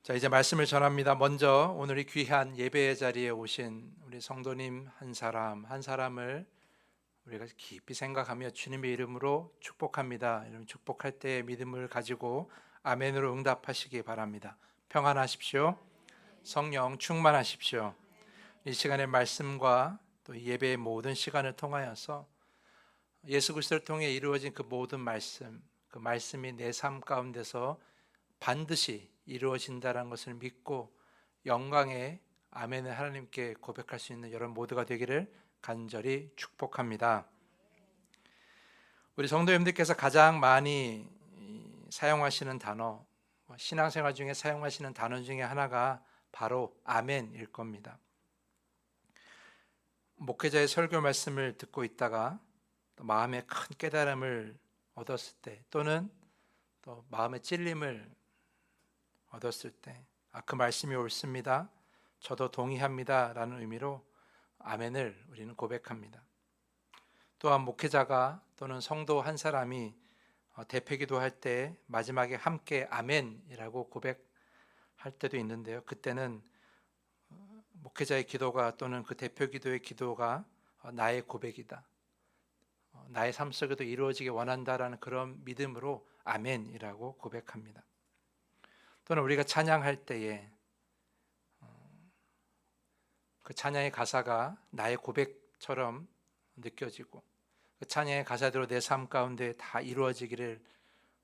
자, 이제 말씀을 전합니다. 먼저 오늘 이 귀한 예배의 자리에 오신 우리 성도님 한 사람 한 사람을 우리가 깊이 생각하며 주님의 이름으로 축복합니다. 이런 축복할 때의 믿음을 가지고 아멘으로 응답하시기 바랍니다. 평안하십시오. 성령 충만하십시오. 이 시간의 말씀과 또 예배의 모든 시간을 통하여서 예수 그리스도를 통해 이루어진 그 모든 말씀, 그 말씀이 내 삶 가운데서 반드시 이루어진다는 것을 믿고 영광의 아멘을 하나님께 고백할 수 있는 여러분 모두가 되기를 간절히 축복합니다. 우리 성도님들께서 가장 많이 사용하시는 단어, 신앙생활 중에 사용하시는 단어 중에 하나가 바로 아멘일 겁니다. 목회자의 설교 말씀을 듣고 있다가 마음에 큰 깨달음을 얻었을 때, 또는 또 마음의 찔림을 얻었을 때, 그 말씀이 옳습니다, 저도 동의합니다 라는 의미로 아멘을 우리는 고백합니다. 또한 목회자가 또는 성도 한 사람이 대표기도 할 때 마지막에 함께 아멘이라고 고백할 때도 있는데요, 그때는 목회자의 기도가 또는 그 대표기도의 기도가 나의 고백이다, 나의 삶 속에도 이루어지기 원한다라는 그런 믿음으로 아멘이라고 고백합니다. 또는 우리가 찬양할 때에 그 찬양의 가사가 나의 고백처럼 느껴지고 그 찬양의 가사대로 내 삶 가운데 다 이루어지기를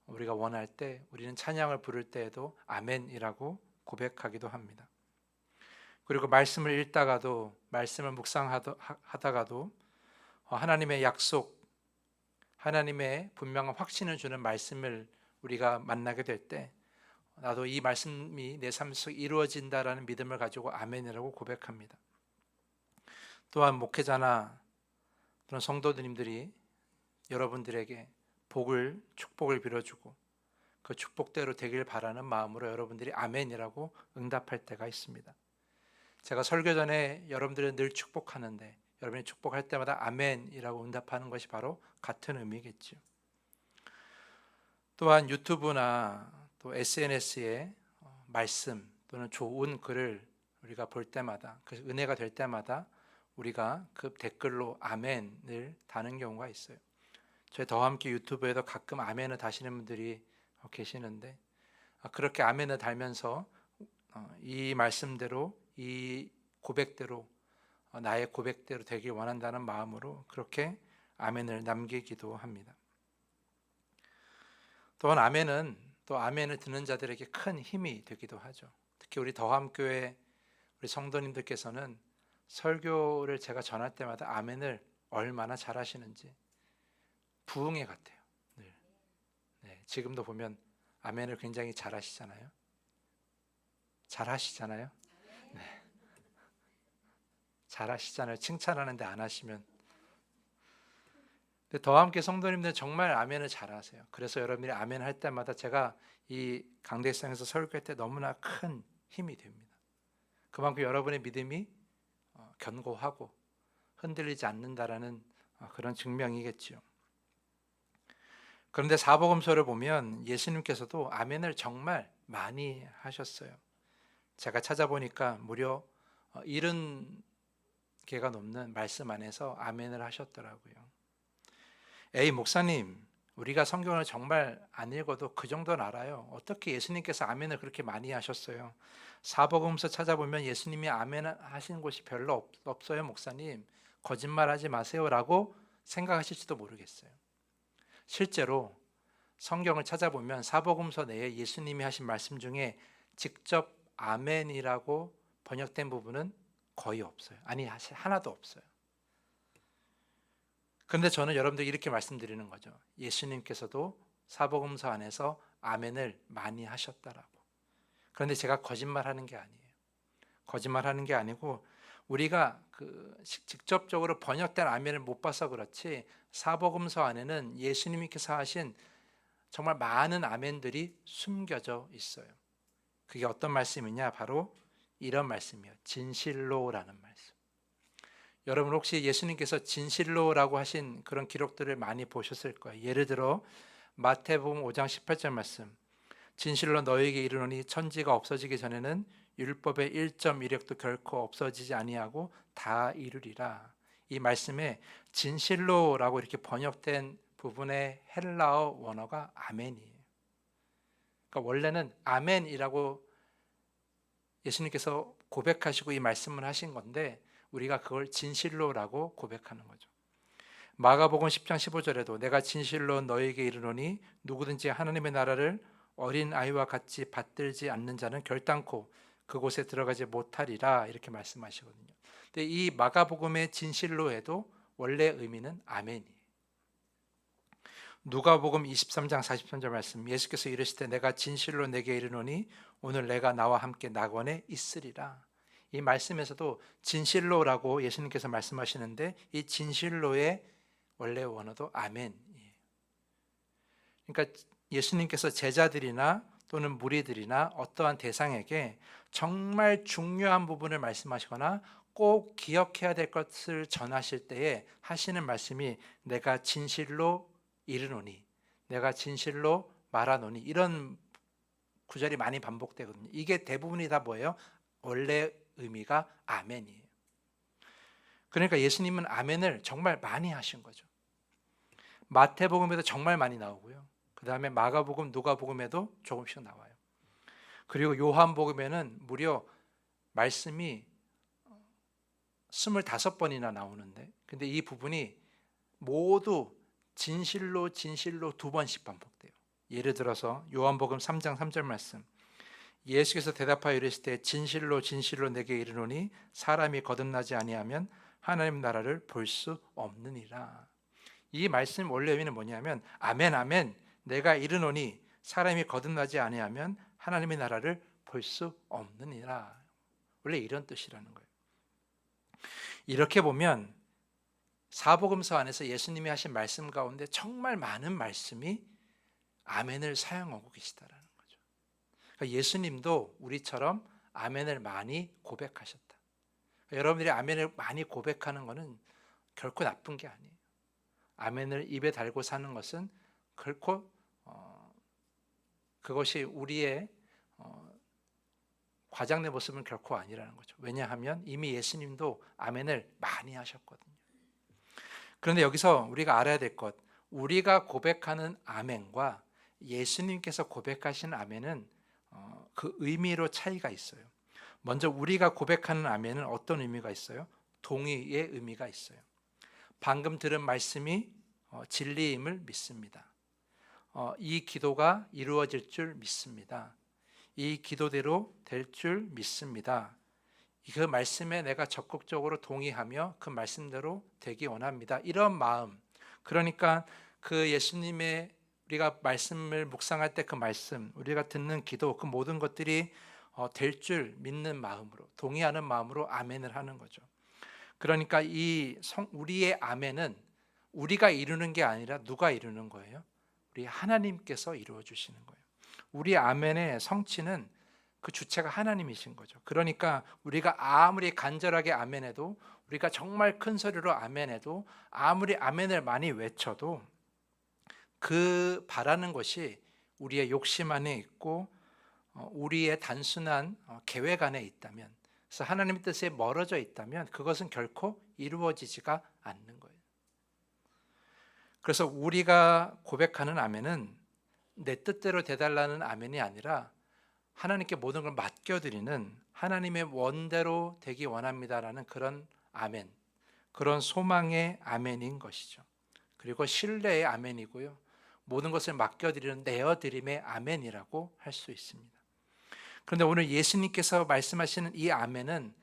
우리가 원할 때, 우리는 찬양을 부를 때에도 아멘이라고 고백하기도 합니다. 그리고 말씀을 읽다가도, 말씀을 묵상하다가도 하나님의 약속, 하나님의 분명한 확신을 주는 말씀을 우리가 만나게 될 때 나도 이 말씀이 내 삶 속에 이루어진다라는 믿음을 가지고 아멘이라고 고백합니다. 또한 목회자나 또는 성도님들이 여러분들에게 축복을 빌어주고 그 축복대로 되길 바라는 마음으로 여러분들이 아멘이라고 응답할 때가 있습니다. 제가 설교 전에 여러분들을 늘 축복하는데 여러분이 축복할 때마다 아멘이라고 응답하는 것이 바로 같은 의미겠죠. 또한 유튜브나 또 SNS에 말씀 또는 좋은 글을 우리가 볼 때마다, 그 은혜가 될 때마다 우리가 그 댓글로 아멘을 다는 경우가 있어요. 저희 더함께 유튜브에도 가끔 아멘을 다시는 분들이 계시는데, 그렇게 아멘을 달면서 이 말씀대로, 이 고백대로, 나의 고백대로 되길 원한다는 마음으로 그렇게 아멘을 남기기도 합니다. 또한 아멘을 듣는 자들에게 큰 힘이 되기도 하죠. 특히 우리 더함교회 우리 성도님들께서는 설교를 제가 전할 때마다 아멘을 얼마나 잘하시는지 부흥회 같아요. 네, 지금도 보면 아멘을 굉장히 잘하시잖아요. 네, 잘하시잖아요. 칭찬하는데 안 하시면. 근데 더함께 성도님들 정말 아멘을 잘하세요. 그래서 여러분들이 아멘 할 때마다 제가 이 강대상에서 설교할 때 너무나 큰 힘이 됩니다. 그만큼 여러분의 믿음이 견고하고 흔들리지 않는다라는 그런 증명이겠죠. 그런데 사복음서를 보면 예수님께서도 아멘을 정말 많이 하셨어요. 제가 찾아보니까 무려 70개가 넘는 말씀 안에서 아멘을 하셨더라고요. 에이 목사님, 우리가 성경을 정말 안 읽어도 그 정도는 알아요. 어떻게 예수님께서 아멘을 그렇게 많이 하셨어요? 사복음서 찾아보면 예수님이 아멘 하신 곳이 별로 없어요 목사님, 거짓말하지 마세요 라고 생각하실지도 모르겠어요. 실제로 성경을 찾아보면 사복음서 내에 예수님이 하신 말씀 중에 직접 아멘이라고 번역된 부분은 거의 없어요. 아니, 하나도 없어요. 그런데 저는 여러분들 이렇게 말씀드리는 거죠. 예수님께서도 사복음서 안에서 아멘을 많이 하셨다라고. 그런데 제가 거짓말하는 게 아니에요. 거짓말하는 게 아니고 우리가 직접적으로 번역된 아멘을 못 봐서 그렇지 사복음서 안에는 예수님께서 하신 정말 많은 아멘들이 숨겨져 있어요. 그게 어떤 말씀이냐? 바로 이런 말씀이에요. 진실로라는 말씀. 여러분 혹시 예수님께서 진실로라고 하신 그런 기록들을 많이 보셨을 거예요. 예를 들어 마태복음 5장 18절 말씀, 진실로 너에게 이르노니 천지가 없어지기 전에는 율법의 1.1획도 결코 없어지지 아니하고 다 이루리라. 이 말씀에 진실로라고 이렇게 번역된 부분의 헬라어 원어가 아멘이에요. 그러니까 원래는 아멘이라고 예수님께서 고백하시고 이 말씀을 하신 건데 우리가 그걸 진실로라고 고백하는 거죠. 마가복음 10장 15절에도 내가 진실로 너에게 이르노니 누구든지 하나님의 나라를 어린 아이와 같이 받들지 않는 자는 결단코 그곳에 들어가지 못하리라 이렇게 말씀하시거든요. 근데 이 마가복음의 진실로에도 원래 의미는 아멘이에요. 누가복음 23장 43절 말씀, 예수께서 이르시되 내가 진실로 내게 이르노니 오늘 내가 나와 함께 낙원에 있으리라. 이 말씀에서도 진실로라고 예수님께서 말씀하시는데 이 진실로의 원래 원어도 아멘이에요. 그러니까 예수님께서 제자들이나 또는 무리들이나 어떠한 대상에게 정말 중요한 부분을 말씀하시거나 꼭 기억해야 될 것을 전하실 때에 하시는 말씀이 내가 진실로 이르노니, 내가 진실로 말하노니, 이런 구절이 많이 반복되거든요. 이게 대부분이 다 뭐예요? 원래 의미가 아멘이에요. 그러니까 예수님은 아멘을 정말 많이 하신 거죠. 마태복음에도 정말 많이 나오고요. 그 다음에 마가복음, 누가복음에도 조금씩 나와요. 그리고 요한복음에는 무려 말씀이 25번이나 나오는데, 근데 이 부분이 모두 진실로 진실로 2번씩 반복돼요. 예를 들어서 요한복음 3장 3절 말씀, 예수께서 대답하여 이르시되 진실로 진실로 내게 이르노니 사람이 거듭나지 아니하면 하나님 나라를 볼 수 없느니라. 이 말씀 원래 의미는 뭐냐면 아멘 아멘 내가 이르노니 사람이 거듭나지 아니하면 하나님의 나라를 볼 수 없느니라. 원래 이런 뜻이라는 거예요. 이렇게 보면 사복음서 안에서 예수님이 하신 말씀 가운데 정말 많은 말씀이 아멘을 사용하고 계시다라는 거죠. 그러니까 예수님도 우리처럼 아멘을 많이 고백하셨다. 여러분들이 아멘을 많이 고백하는 것은 결코 나쁜 게 아니에요. 아멘을 입에 달고 사는 것은 결코 그것이 우리의 과장된 모습은 결코 아니라는 거죠. 왜냐하면 이미 예수님도 아멘을 많이 하셨거든요. 그런데 여기서 우리가 알아야 될 것, 우리가 고백하는 아멘과 예수님께서 고백하신 아멘은 그 의미로 차이가 있어요. 먼저 우리가 고백하는 아멘은 어떤 의미가 있어요? 동의의 의미가 있어요. 방금 들은 말씀이 진리임을 믿습니다. 이 기도가 이루어질 줄 믿습니다. 이 기도대로 될 줄 믿습니다. 그 말씀에 내가 적극적으로 동의하며 그 말씀대로 되기 원합니다. 이런 마음, 그러니까 그 예수님의 우리가 말씀을 묵상할 때 그 말씀, 우리가 듣는 기도, 그 모든 것들이 될 줄 믿는 마음으로, 동의하는 마음으로 아멘을 하는 거죠. 그러니까 우리의 아멘은 우리가 이루는 게 아니라 누가 이루는 거예요? 우리 하나님께서 이루어 주시는 거예요. 우리 아멘의 성취는 그 주체가 하나님이신 거죠. 그러니까 우리가 아무리 간절하게 아멘해도, 우리가 정말 큰 소리로 아멘해도, 아무리 아멘을 많이 외쳐도 그 바라는 것이 우리의 욕심 안에 있고 우리의 단순한 계획 안에 있다면, 그래서 하나님의 뜻에 멀어져 있다면 그것은 결코 이루어지지가 않는 거예요. 그래서 우리가 고백하는 아멘은 내 뜻대로 되달라는 아멘이 아니라 하나님께 모든 걸 맡겨드리는 하나님의 원대로 되기 원합니다라는 그런 아멘, 그런 소망의 아멘인 것이죠. 그리고 신뢰의 아멘이고요, 모든 것을 맡겨드리는 내어드림의 아멘이라고 할 수 있습니다. 그런데 오늘 예수님께서 말씀하시는 이 아멘은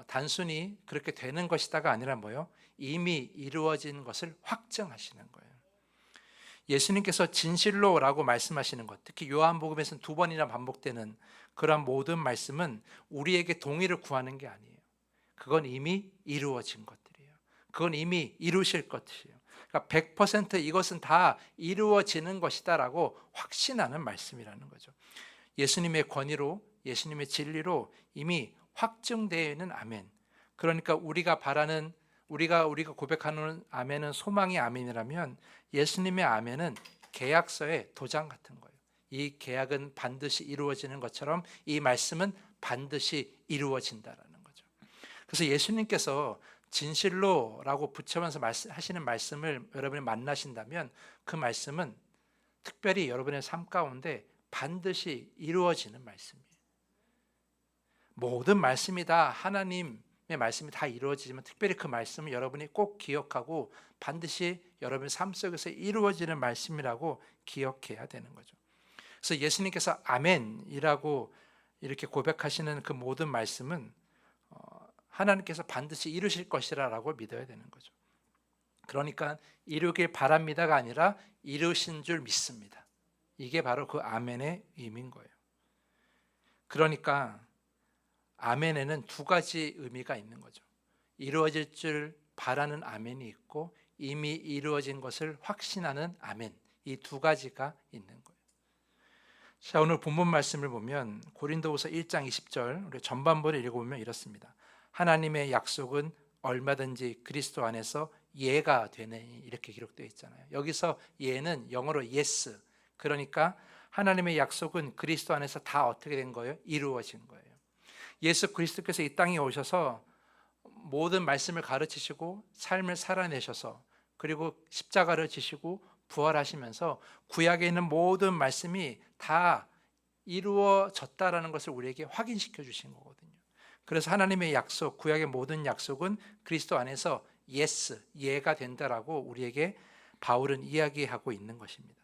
단순히 그렇게 되는 것이다가 아니라 뭐요? 이미 이루어진 것을 확증하시는 거예요. 예수님께서 진실로라고 말씀하시는 것, 특히 요한복음에서는 2번이나 반복되는 그런 모든 말씀은 우리에게 동의를 구하는 게 아니에요. 그건 이미 이루어진 것들이에요. 그건 이미 이루실 것이에요. 그러니까 100% 이것은 다 이루어지는 것이다라고 확신하는 말씀이라는 거죠. 예수님의 권위로, 예수님의 진리로 이미 확증되어 있는 아멘. 그러니까 우리가 바라는, 우리가 고백하는 아멘은 소망의 아멘이라면 예수님의 아멘은 계약서의 도장 같은 거예요. 이 계약은 반드시 이루어지는 것처럼 이 말씀은 반드시 이루어진다라는 거죠. 그래서 예수님께서 진실로라고 붙여면서 하시는 말씀을 여러분이 만나신다면 그 말씀은 특별히 여러분의 삶 가운데 반드시 이루어지는 말씀이에요. 모든 말씀이 다 하나님의 말씀이 다 이루어지지만 특별히 그 말씀을 여러분이 꼭 기억하고 반드시 여러분의 삶 속에서 이루어지는 말씀이라고 기억해야 되는 거죠. 그래서 예수님께서 아멘이라고 이렇게 고백하시는 그 모든 말씀은 하나님께서 반드시 이루실 것이라고 믿어야 되는 거죠. 그러니까 이루길 바랍니다가 아니라 이루신 줄 믿습니다. 이게 바로 그 아멘의 의미인 거예요. 그러니까 아멘에는 두 가지 의미가 있는 거죠. 이루어질 줄 바라는 아멘이 있고 이미 이루어진 것을 확신하는 아멘, 이 두 가지가 있는 거예요. 자, 오늘 본문 말씀을 보면 고린도후서 1장 20절 우리 전반부를 읽어보면 이렇습니다. 하나님의 약속은 얼마든지 그리스도 안에서 예가 되네, 이렇게 기록되어 있잖아요. 여기서 예는 영어로 yes, 그러니까 하나님의 약속은 그리스도 안에서 다 어떻게 된 거예요? 이루어진 거예요. 예수 그리스도께서 이 땅에 오셔서 모든 말씀을 가르치시고 삶을 살아내셔서 그리고 십자가를 지시고 부활하시면서 구약에 있는 모든 말씀이 다 이루어졌다라는 것을 우리에게 확인시켜 주신 거거든요. 그래서 하나님의 약속, 구약의 모든 약속은 그리스도 안에서 yes, 예가 된다라고 우리에게 바울은 이야기하고 있는 것입니다.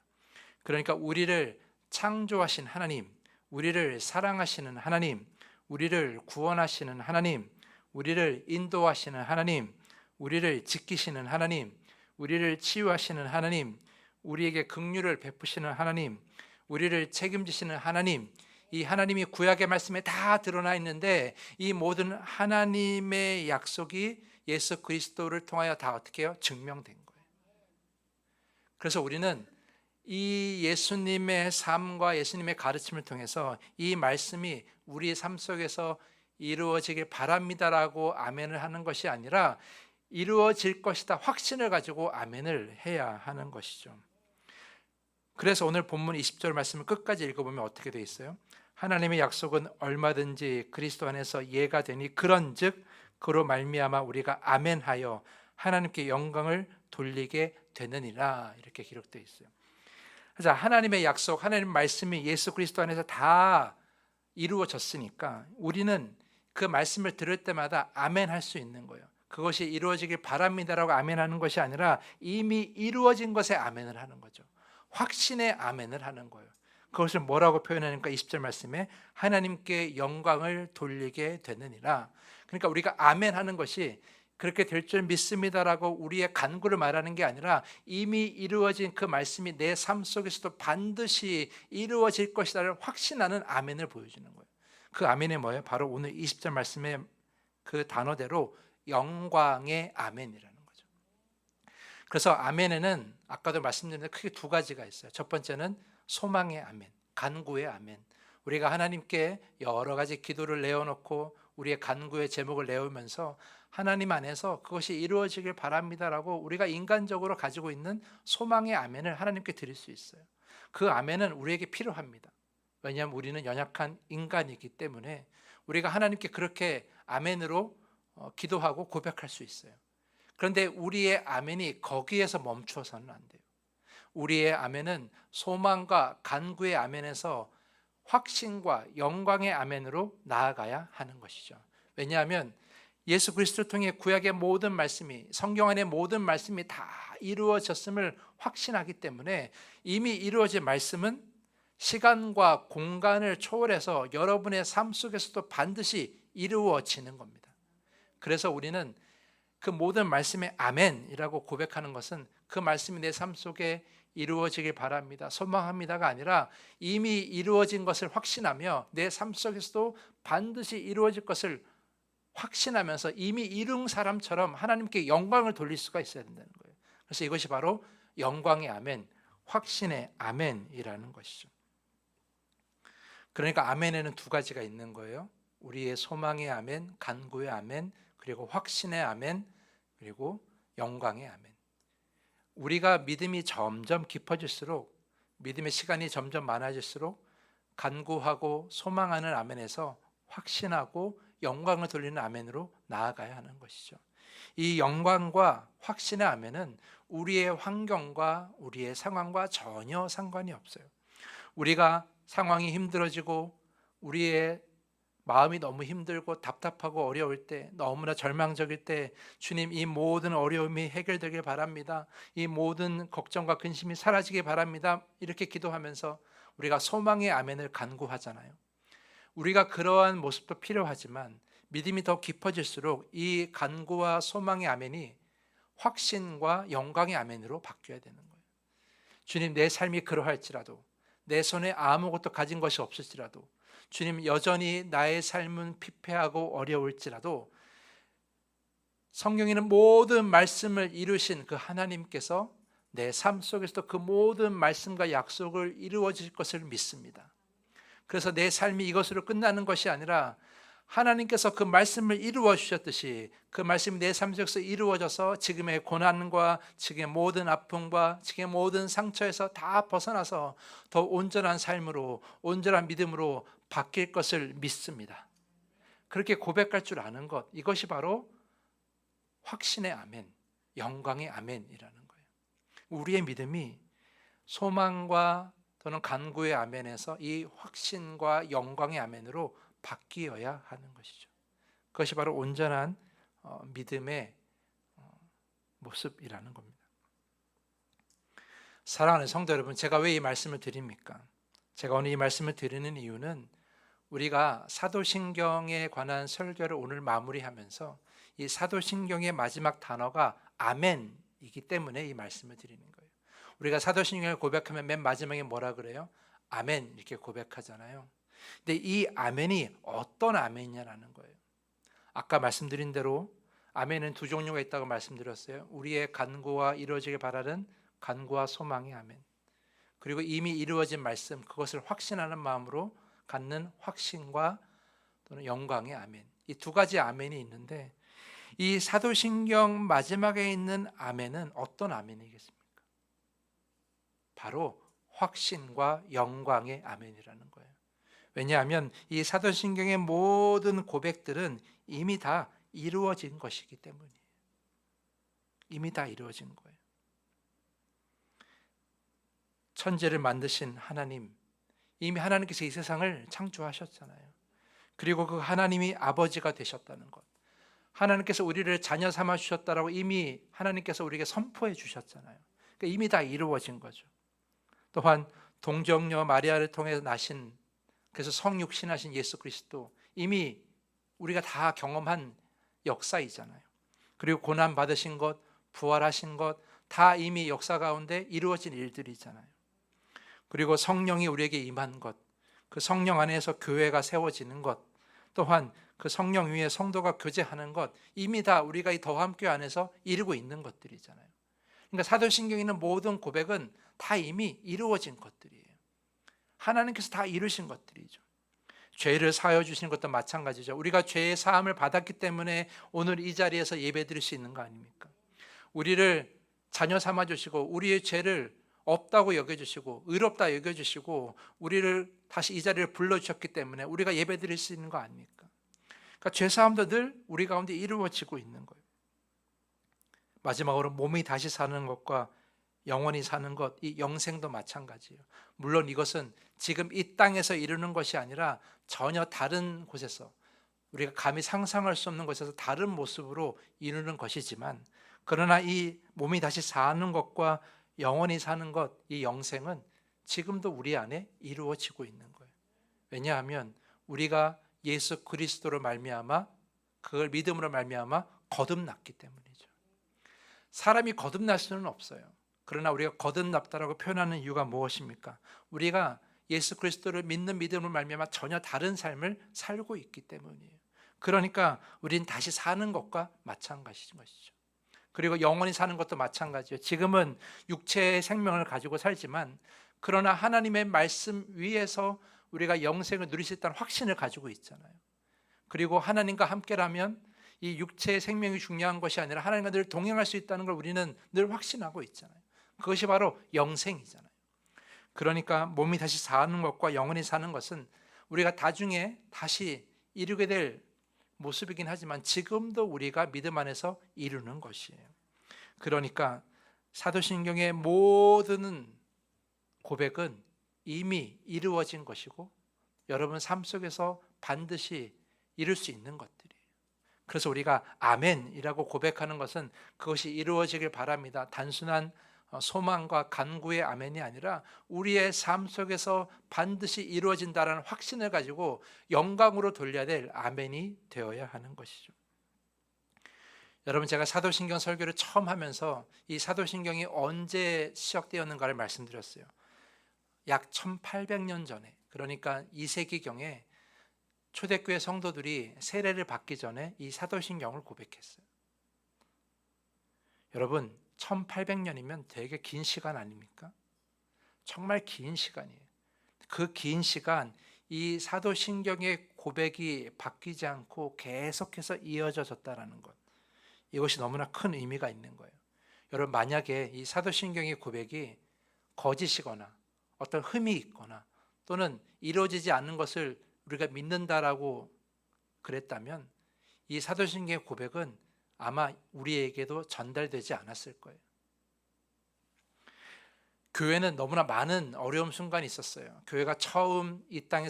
그러니까 우리를 창조하신 하나님, 우리를 사랑하시는 하나님, 우리를 구원하시는 하나님, 우리를 인도하시는 하나님, 우리를 지키시는 하나님, 우리를 치유하시는 하나님, 우리에게 긍휼을 베푸시는 하나님, 우리를 책임지시는 하나님, 이 하나님이 구약의 말씀에 다 드러나 있는데 이 모든 하나님의 약속이 예수 그리스도를 통하여 다 어떻게 해요? 증명된 거예요. 그래서 우리는 이 예수님의 삶과 예수님의 가르침을 통해서 이 말씀이 우리의 삶 속에서 이루어지길 바랍니다라고 아멘을 하는 것이 아니라 이루어질 것이다 확신을 가지고 아멘을 해야 하는 것이죠. 그래서 오늘 본문 20절 말씀을 끝까지 읽어보면 어떻게 되어 있어요? 하나님의 약속은 얼마든지 그리스도 안에서 예가 되니 그런즉 그로 말미암아 우리가 아멘하여 하나님께 영광을 돌리게 되느니라, 이렇게 기록되어 있어요. 자, 하나님의 약속, 하나님의 말씀이 예수 그리스도 안에서 다 이루어졌으니까 우리는 그 말씀을 들을 때마다 아멘 할 수 있는 거예요. 그것이 이루어지길 바랍니다라고 아멘하는 것이 아니라 이미 이루어진 것에 아멘을 하는 거죠. 확신의 아멘을 하는 거예요. 그것을 뭐라고 표현하니까 20절 말씀에 하나님께 영광을 돌리게 되느니라. 그러니까 우리가 아멘하는 것이 그렇게 될 줄 믿습니다라고 우리의 간구를 말하는 게 아니라 이미 이루어진 그 말씀이 내 삶 속에서도 반드시 이루어질 것이다를 확신하는 아멘을 보여주는 거예요. 그 아멘이 뭐예요? 바로 오늘 20절 말씀의 그 단어대로 영광의 아멘이라는 거죠. 그래서 아멘에는 아까도 말씀드린 대로 크게 두 가지가 있어요. 첫 번째는 소망의 아멘, 간구의 아멘. 우리가 하나님께 여러 가지 기도를 내어놓고 우리의 간구의 제목을 내오면서 하나님 안에서 그것이 이루어지길 바랍니다라고 우리가 인간적으로 가지고 있는 소망의 아멘을 하나님께 드릴 수 있어요. 그 아멘은 우리에게 필요합니다. 왜냐하면 우리는 연약한 인간이기 때문에 우리가 하나님께 그렇게 아멘으로 기도하고 고백할 수 있어요. 그런데 우리의 아멘이 거기에서 멈추어서는 안 돼요. 우리의 아멘은 소망과 간구의 아멘에서 확신과 영광의 아멘으로 나아가야 하는 것이죠. 왜냐하면 예수 그리스도를 통해 구약의 모든 말씀이, 성경 안의 모든 말씀이 다 이루어졌음을 확신하기 때문에 이미 이루어진 말씀은 시간과 공간을 초월해서 여러분의 삶 속에서도 반드시 이루어지는 겁니다. 그래서 우리는 그 모든 말씀에 아멘이라고 고백하는 것은 그 말씀이 내 삶 속에 이루어지길 바랍니다, 소망합니다가 아니라 이미 이루어진 것을 확신하며 내 삶 속에서도 반드시 이루어질 것을 확신하면서 이미 이룬 사람처럼 하나님께 영광을 돌릴 수가 있어야 된다는 거예요. 그래서 이것이 바로 영광의 아멘, 확신의 아멘이라는 것이죠. 그러니까 아멘에는 두 가지가 있는 거예요. 우리의 소망의 아멘, 간구의 아멘, 그리고 확신의 아멘, 그리고 영광의 아멘. 우리가 믿음이 점점 깊어질수록 믿음의 시간이 점점 많아질수록 간구하고 소망하는 아멘에서 확신하고 영광을 돌리는 아멘으로 나아가야 하는 것이죠. 이 영광과 확신의 아멘은 우리의 환경과 우리의 상황과 전혀 상관이 없어요. 우리가 상황이 힘들어지고 우리의 마음이 너무 힘들고 답답하고 어려울 때, 너무나 절망적일 때, 주님, 이 모든 어려움이 해결되길 바랍니다. 이 모든 걱정과 근심이 사라지길 바랍니다. 이렇게 기도하면서 우리가 소망의 아멘을 간구하잖아요. 우리가 그러한 모습도 필요하지만 믿음이 더 깊어질수록 이 간구와 소망의 아멘이 확신과 영광의 아멘으로 바뀌어야 되는 거예요. 주님, 내 삶이 그러할지라도, 내 손에 아무것도 가진 것이 없을지라도, 주님, 여전히 나의 삶은 피폐하고 어려울지라도 성경에는 모든 말씀을 이루신 그 하나님께서 내 삶 속에서도 그 모든 말씀과 약속을 이루어 주실 것을 믿습니다. 그래서 내 삶이 이것으로 끝나는 것이 아니라 하나님께서 그 말씀을 이루어 주셨듯이 그 말씀이 내 삶 속에서 이루어져서 지금의 고난과 지금의 모든 아픔과 지금의 모든 상처에서 다 벗어나서 더 온전한 삶으로, 온전한 믿음으로 바뀔 것을 믿습니다. 그렇게 고백할 줄 아는 것, 이것이 바로 확신의 아멘, 영광의 아멘이라는 거예요. 우리의 믿음이 소망과 또는 간구의 아멘에서 이 확신과 영광의 아멘으로 바뀌어야 하는 것이죠. 그것이 바로 온전한 믿음의 모습이라는 겁니다. 사랑하는 성도 여러분, 제가 왜 이 말씀을 드립니까? 제가 오늘 이 말씀을 드리는 이유는 우리가 사도신경에 관한 설교를 오늘 마무리하면서 이 사도신경의 마지막 단어가 아멘이기 때문에 이 말씀을 드리는 거예요. 우리가 사도신경을 고백하면 맨 마지막에 뭐라 그래요? 아멘, 이렇게 고백하잖아요. 근데 이 아멘이 어떤 아멘이냐라는 거예요. 아까 말씀드린 대로 아멘은 두 종류가 있다고 말씀드렸어요. 우리의 간구와 이루어지길 바라는 간구와 소망의 아멘, 그리고 이미 이루어진 말씀, 그것을 확신하는 마음으로 갖는 확신과 또는 영광의 아멘, 이 두 가지 아멘이 있는데 이 사도신경 마지막에 있는 아멘은 어떤 아멘이겠습니까? 바로 확신과 영광의 아멘이라는 거예요. 왜냐하면 이 사도신경의 모든 고백들은 이미 다 이루어진 것이기 때문이에요. 이미 다 이루어진 거예요. 천지를 만드신 하나님, 이미 하나님께서 이 세상을 창조하셨잖아요. 그리고 그 하나님이 아버지가 되셨다는 것, 하나님께서 우리를 자녀 삼아 주셨다라고 이미 하나님께서 우리에게 선포해 주셨잖아요. 그러니까 이미 다 이루어진 거죠. 또한 동정녀 마리아를 통해 나신, 그래서 성육신하신 예수 그리스도, 이미 우리가 다 경험한 역사이잖아요. 그리고 고난 받으신 것, 부활하신 것, 다 이미 역사 가운데 이루어진 일들이잖아요. 그리고 성령이 우리에게 임한 것, 그 성령 안에서 교회가 세워지는 것, 또한 그 성령 위에 성도가 교제하는 것, 이미 다 우리가 이 더함교회 안에서 이루고 있는 것들이잖아요. 그러니까 사도신경에 있는 모든 고백은 다 이미 이루어진 것들이에요. 하나님께서 다 이루신 것들이죠. 죄를 사하여 주시는 것도 마찬가지죠. 우리가 죄의 사함을 받았기 때문에 오늘 이 자리에서 예배드릴 수 있는 거 아닙니까? 우리를 자녀 삼아 주시고 우리의 죄를 없다고 여겨주시고 의롭다 여겨주시고 우리를 다시 이 자리를 불러주셨기 때문에 우리가 예배드릴 수 있는 거 아닙니까? 그러니까 죄사함도 늘 우리 가운데 이루어지고 있는 거예요. 마지막으로 몸이 다시 사는 것과 영원히 사는 것, 이 영생도 마찬가지예요. 물론 이것은 지금 이 땅에서 이루는 것이 아니라 전혀 다른 곳에서, 우리가 감히 상상할 수 없는 곳에서 다른 모습으로 이루는 것이지만, 그러나 이 몸이 다시 사는 것과 영원히 사는 것, 이 영생은 지금도 우리 안에 이루어지고 있는 거예요. 왜냐하면 우리가 예수 그리스도로 말미암아, 그걸 믿음으로 말미암아 거듭났기 때문이죠. 사람이 거듭날 수는 없어요. 그러나 우리가 거듭났다라고 표현하는 이유가 무엇입니까? 우리가 예수 그리스도를 믿는 믿음으로 말미암아 전혀 다른 삶을 살고 있기 때문이에요. 그러니까 우린 다시 사는 것과 마찬가지인 것이죠. 그리고 영원히 사는 것도 마찬가지예요. 지금은 육체의 생명을 가지고 살지만, 그러나 하나님의 말씀 위에서 우리가 영생을 누릴 수 있다는 확신을 가지고 있잖아요. 그리고 하나님과 함께라면 이 육체의 생명이 중요한 것이 아니라 하나님과 늘 동행할 수 있다는 걸 우리는 늘 확신하고 있잖아요. 그것이 바로 영생이잖아요. 그러니까 몸이 다시 사는 것과 영원히 사는 것은 우리가 나중에 다시 이루게 될 모습이긴 하지만 지금도 우리가 믿음 안에서 이루는 것이에요. 그러니까 사도신경의 모든 고백은 이미 이루어진 것이고 여러분 삶 속에서 반드시 이룰 수 있는 것들이에요. 그래서 우리가 아멘이라고 고백하는 것은 그것이 이루어지길 바랍니다. 단순한 소망과 간구의 아멘이 아니라 우리의 삶 속에서 반드시 이루어진다는 확신을 가지고 영광으로 돌려야 될 아멘이 되어야 하는 것이죠. 여러분, 제가 사도신경 설교를 처음 하면서 이 사도신경이 언제 시작되었는가를 말씀드렸어요. 약 1800년 전에, 그러니까 2세기경에 초대교회 성도들이 세례를 받기 전에 이 사도신경을 고백했어요. 여러분, 1800년이면 되게 긴 시간 아닙니까? 정말 긴 시간이에요. 그 긴 시간 이 사도신경의 고백이 바뀌지 않고 계속해서 이어졌다라는 것, 이것이 너무나 큰 의미가 있는 거예요. 여러분, 만약에 이 사도신경의 고백이 거짓이거나 어떤 흠이 있거나 또는 이루어지지 않는 것을 우리가 믿는다라고 그랬다면 이 사도신경의 고백은 아마 우리에게도 전달되지 않았을 거예요. 교회는 너무나 많은 어려움 순간이 있었어요. 교회가 처음 이 땅에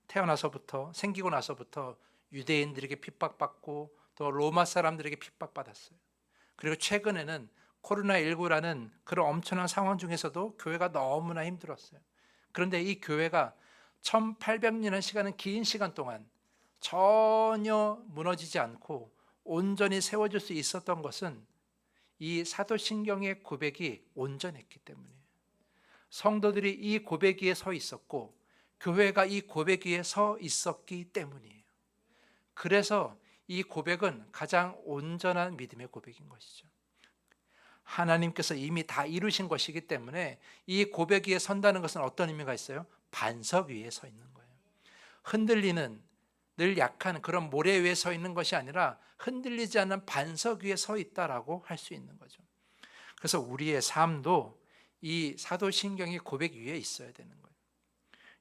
태어나서부터, 생기고 나서부터 유대인들에게 핍박받고 또 로마 사람들에게 핍박받았어요. 그리고 최근에는 코로나19라는 그런 엄청난 상황 중에서도 교회가 너무나 힘들었어요. 그런데 이 교회가 1800년의 시간은 긴 시간 동안 전혀 무너지지 않고 온전히 세워질 수 있었던 것은 이 사도신경의 고백이 온전했기 때문이에요. 성도들이 이 고백 위에 서 있었고 교회가 이 고백 위에 서 있었기 때문이에요. 그래서 이 고백은 가장 온전한 믿음의 고백인 것이죠. 하나님께서 이미 다 이루신 것이기 때문에 이 고백 위에 선다는 것은 어떤 의미가 있어요? 반석 위에 서 있는 거예요. 흔들리는, 늘 약한 그런 모래 위에 서 있는 것이 아니라 흔들리지 않는 반석 위에 서 있다라고 할 수 있는 거죠. 그래서 우리의 삶도 이 사도신경의 고백 위에 있어야 되는 거예요.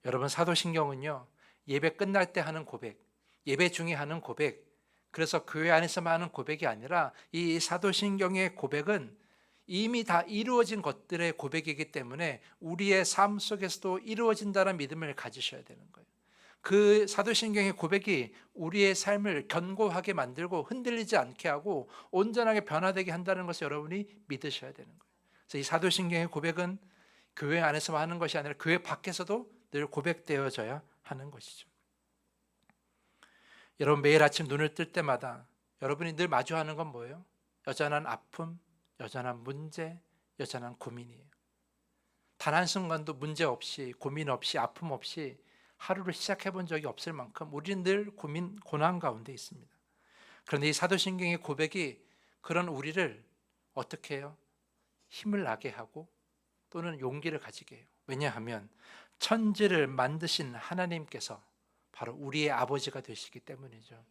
여러분, 사도신경은요, 예배 끝날 때 하는 고백, 예배 중에 하는 고백, 그래서 교회 안에서만 하는 고백이 아니라 이 사도신경의 고백은 이미 다 이루어진 것들의 고백이기 때문에 우리의 삶 속에서도 이루어진다는 믿음을 가지셔야 되는 거예요. 그 사도신경의 고백이 우리의 삶을 견고하게 만들고 흔들리지 않게 하고 온전하게 변화되게 한다는 것을 여러분이 믿으셔야 되는 거예요. 그래서 이 사도신경의 고백은 교회 안에서만 하는 것이 아니라 교회 밖에서도 늘 고백되어져야 하는 것이죠. 여러분, 매일 아침 눈을 뜰 때마다 여러분이 늘 마주하는 건 뭐예요? 여전한 아픔, 여전한 문제, 여전한 고민이에요. 단 한순간도 문제 없이, 고민 없이, 아픔 없이 하루를 시작해 본 적이 없을 만큼 우리는 늘 고난 가운데 있습니다. 그런데 이 사도신경의 고백이 그런 우리를 어떻게 해요? 힘을 나게 하고 또는 용기를 가지게 해요. 왜냐하면 천지를 만드신 하나님께서 바로 우리의 아버지가 되시기 때문이죠.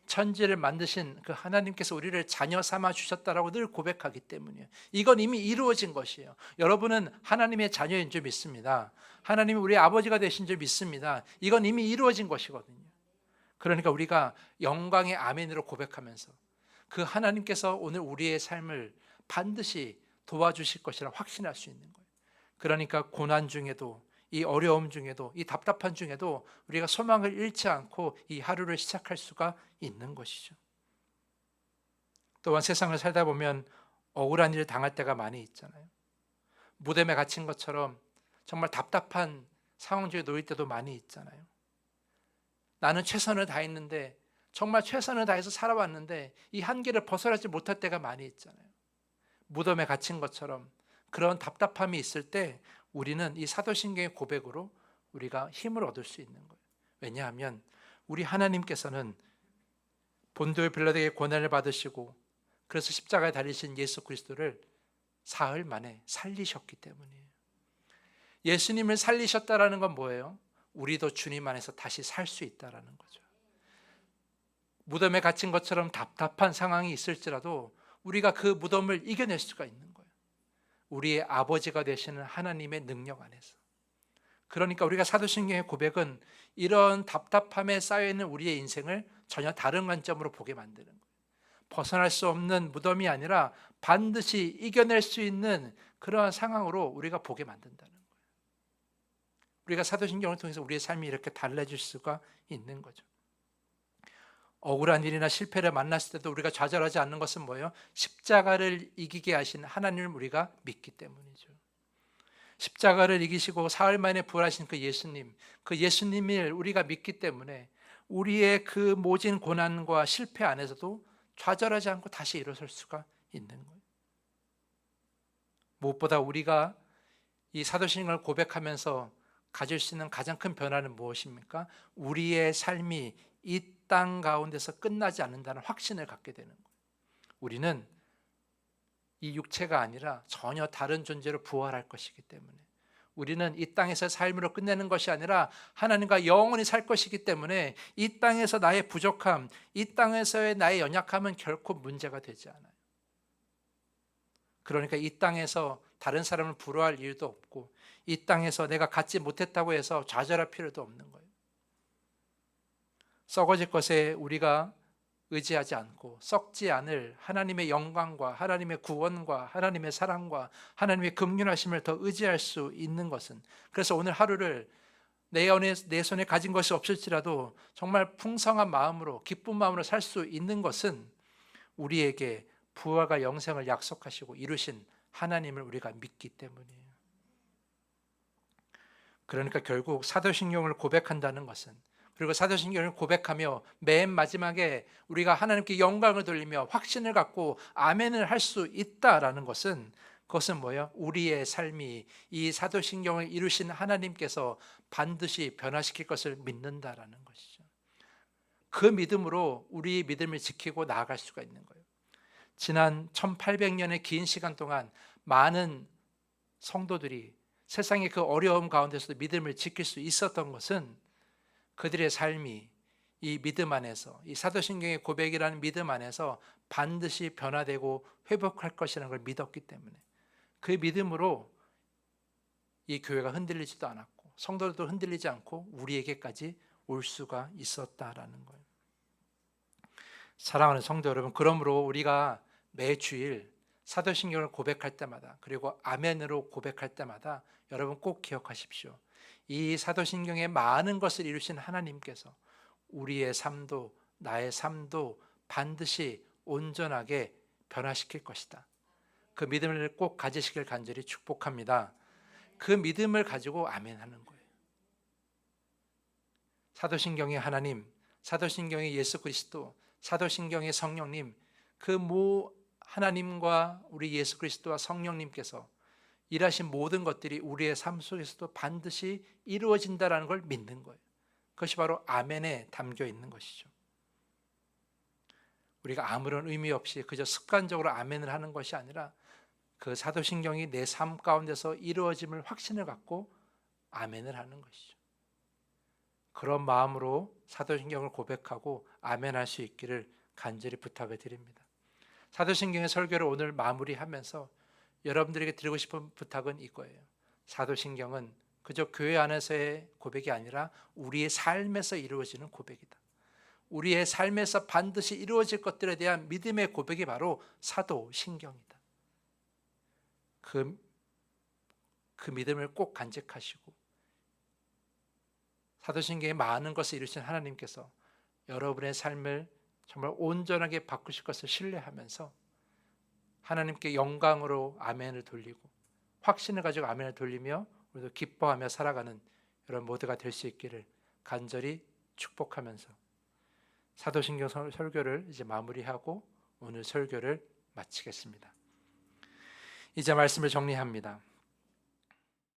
천지를 만드신 그 하나님께서 우리를 자녀 삼아 주셨다라고 늘 고백하기 때문이에요. 이건 이미 이루어진 것이에요. 여러분은 하나님의 자녀인 줄 믿습니다. 하나님이 우리의 아버지가 되신 줄 믿습니다. 이건 이미 이루어진 것이거든요. 그러니까 우리가 영광의 아멘으로 고백하면서 그 하나님께서 오늘 우리의 삶을 반드시 도와주실 것이라 확신할 수 있는 거예요. 그러니까 고난 중에도, 이 어려움 중에도, 이 답답한 중에도 우리가 소망을 잃지 않고 이 하루를 시작할 수가 있는 것이죠. 또한 세상을 살다 보면 억울한 일을 당할 때가 많이 있잖아요. 무덤에 갇힌 것처럼 정말 답답한 상황 중에 놓일 때도 많이 있잖아요. 나는 최선을 다했는데, 정말 최선을 다해서 살아왔는데 이 한계를 벗어나지 못할 때가 많이 있잖아요. 무덤에 갇힌 것처럼 그런 답답함이 있을 때 우리는 이 사도신경의 고백으로 우리가 힘을 얻을 수 있는 거예요. 왜냐하면 우리 하나님께서는 본토 빌라도에게 고난을 받으시고 그래서 십자가에 달리신 예수 그리스도를 사흘 만에 살리셨기 때문이에요. 예수님을 살리셨다라는 건 뭐예요? 우리도 주님 안에서 다시 살 수 있다라는 거죠. 무덤에 갇힌 것처럼 답답한 상황이 있을지라도 우리가 그 무덤을 이겨낼 수가 있는 거예요. 우리의 아버지가 되시는 하나님의 능력 안에서. 그러니까 우리가 사도신경의 고백은 이런 답답함에 쌓여있는 우리의 인생을 전혀 다른 관점으로 보게 만드는 거예요. 벗어날 수 없는 무덤이 아니라 반드시 이겨낼 수 있는 그러한 상황으로 우리가 보게 만든다는 거예요. 우리가 사도신경을 통해서 우리의 삶이 이렇게 달라질 수가 있는 거죠. 억울한 일이나 실패를 만났을 때도 우리가 좌절하지 않는 것은 뭐예요? 십자가를 이기게 하신 하나님을 우리가 믿기 때문이죠. 십자가를 이기시고 사흘 만에 부활하신 그 예수님을 우리가 믿기 때문에 우리의 그 모진 고난과 실패 안에서도 좌절하지 않고 다시 일어설 수가 있는 거예요. 무엇보다 우리가 이 사도신경을 고백하면서 가질 수 있는 가장 큰 변화는 무엇입니까? 우리의 삶이 이 땅 가운데서 끝나지 않는다는 확신을 갖게 되는 거예요. 우리는 이 육체가 아니라 전혀 다른 존재로 부활할 것이기 때문에, 우리는 이 땅에서 삶으로 끝내는 것이 아니라 하나님과 영원히 살 것이기 때문에 이 땅에서 나의 부족함, 이 땅에서의 나의 연약함은 결코 문제가 되지 않아요. 그러니까 이 땅에서 다른 사람을 부러워할 이유도 없고, 이 땅에서 내가 갖지 못했다고 해서 좌절할 필요도 없는 거예요. 썩어질 것에 우리가 의지하지 않고 썩지 않을 하나님의 영광과 하나님의 구원과 하나님의 사랑과 하나님의 긍휼하심을 더 의지할 수 있는 것은, 그래서 오늘 하루를 내 손에 가진 것이 없을지라도 정말 풍성한 마음으로 기쁜 마음으로 살 수 있는 것은 우리에게 부활과 영생을 약속하시고 이루신 하나님을 우리가 믿기 때문이에요. 그러니까 결국 사도신경을 고백한다는 것은, 그리고 사도신경을 고백하며 맨 마지막에 우리가 하나님께 영광을 돌리며 확신을 갖고 아멘을 할 수 있다라는 것은, 그것은 뭐예요? 우리의 삶이 이 사도신경을 이루신 하나님께서 반드시 변화시킬 것을 믿는다라는 것이죠. 그 믿음으로 우리의 믿음을 지키고 나아갈 수가 있는 거예요. 지난 1800년의 긴 시간 동안 많은 성도들이 세상의 그 어려움 가운데서도 믿음을 지킬 수 있었던 것은 그들의 삶이 이 믿음 안에서, 이 사도신경의 고백이라는 믿음 안에서 반드시 변화되고 회복할 것이라는 걸 믿었기 때문에, 그 믿음으로 이 교회가 흔들리지도 않았고 성도들도 흔들리지 않고 우리에게까지 올 수가 있었다라는 거예요. 사랑하는 성도 여러분, 그러므로 우리가 매 주일 사도신경을 고백할 때마다, 그리고 아멘으로 고백할 때마다 여러분 꼭 기억하십시오. 이 사도신경의 많은 것을 이루신 하나님께서 우리의 삶도 나의 삶도 반드시 온전하게 변화시킬 것이다. 그 믿음을 꼭 가지시길 간절히 축복합니다. 그 믿음을 가지고 아멘하는 거예요. 사도신경의 하나님, 사도신경의 예수 그리스도, 사도신경의 성령님, 그 하나님과 우리 예수 그리스도와 성령님께서 일하신 모든 것들이 우리의 삶 속에서도 반드시 이루어진다는 걸 믿는 거예요. 그것이 바로 아멘에 담겨 있는 것이죠. 우리가 아무런 의미 없이 그저 습관적으로 아멘을 하는 것이 아니라 그 사도신경이 내 삶 가운데서 이루어짐을 확신을 갖고 아멘을 하는 것이죠. 그런 마음으로 사도신경을 고백하고 아멘할 수 있기를 간절히 부탁을 드립니다. 사도신경의 설교를 오늘 마무리하면서 여러분들에게 드리고 싶은 부탁은 이거예요. 사도신경은 그저 교회 안에서의 고백이 아니라 우리의 삶에서 이루어지는 고백이다. 우리의 삶에서 반드시 이루어질 것들에 대한 믿음의 고백이 바로 사도신경이다. 그 믿음을 꼭 간직하시고 사도신경의 많은 것을 이루신 하나님께서 여러분의 삶을 정말 온전하게 바꾸실 것을 신뢰하면서 하나님께 영광으로 아멘을 돌리고 확신을 가지고 아멘을 돌리며 우리도 기뻐하며 살아가는 여러분 모두가 될 수 있기를 간절히 축복하면서 사도신경 설교를 이제 마무리하고 오늘 설교를 마치겠습니다. 이제 말씀을 정리합니다.